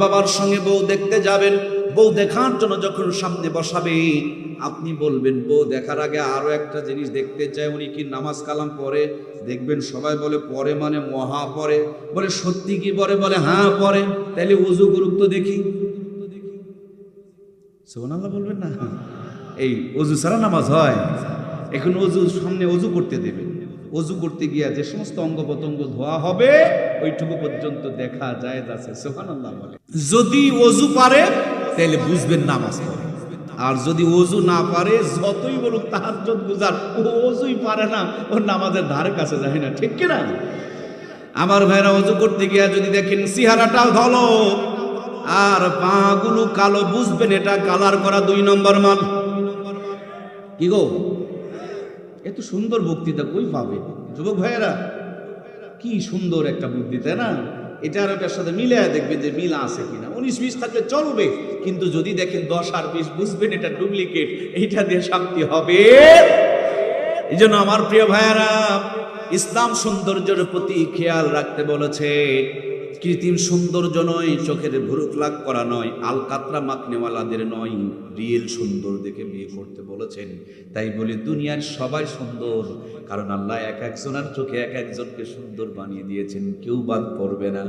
বাবার সঙ্গে বউ দেখতে যাবেন, বউ দেখার জন্য যখন সামনে বসাবে, আপনি বলবেন বউ দেখার আগে আরো একটা জিনিস দেখতে চাই, উনি কি নামাজ কালাম পড়ে। দেখবেন সবাই বলে পড়ে, মানে মহা পড়ে। বলে সত্যি কি পড়ে? বলে হ্যাঁ পড়ে। তাহলে ওযু গুরুত্ব দেখি। সুবহানাল্লাহ বলবেন না? এই ওযু ছাড়া নামাজ হয়? এখন ওযু সামনে ওযু করতে দেবেন, ওযু করতে গিয়া যে সমস্ত অঙ্গ প্রত্যঙ্গ ধোয়া হবে ওইটুকু পর্যন্ত দেখা যায় যাচ্ছে। সুবহানাল্লাহ বলে। যদি ওযু পারে তাহলে বুঝবেন নামাজ পড়ে, আর যদি ওযু না পারে যতই বলুক তাহাজ্জুদ গুজার, ও ওযুই পারে না, ওর নামাজের ধারে কাছে যায় না। ঠিক কি না? আমার ভাইরা ওযু করতে গিয়া যদি দেখেন চেহারাটা ধলো আর পাগুলো কালো, বুঝবেন এটা কালার করা 2 নম্বর মাল। কি গো, এত সুন্দর বক্তৃতা কই পাবে যুবক ভাইয়েরা? কি সুন্দর একটা বুদ্ধি, তাই না? এটা আর ওটার সাথে মিলে দেখবেন যে মিল আছে কিনা। 19-20 থাকলে চলবে, কিন্তু যদি দেখেন 10 আর 20, বুঝবেন এটা ডুপ্লিকেট, এইটা দিয়ে শান্তি হবে। এই জন্য আমার প্রিয় ভাইয়েরা, ইসলাম সৌন্দর্যের প্রতি খেয়াল রাখতে বলেছে। কৃত্রিম সৌন্দর্য নয়, চোখের ভুরুক লাগ করা নয়, আলকাতরা মাখনেওয়ালাদের নয়, রিয়েল সুন্দর দেখে বিয়ে করতে বলেছেন। তাই বলে দুনিয়ার সবাই সুন্দর, কারণ আল্লাহ এক একজনের চোখে এক একজনকে সুন্দর বানিয়ে দিয়েছেন, কেউ বাদ পড়বে না।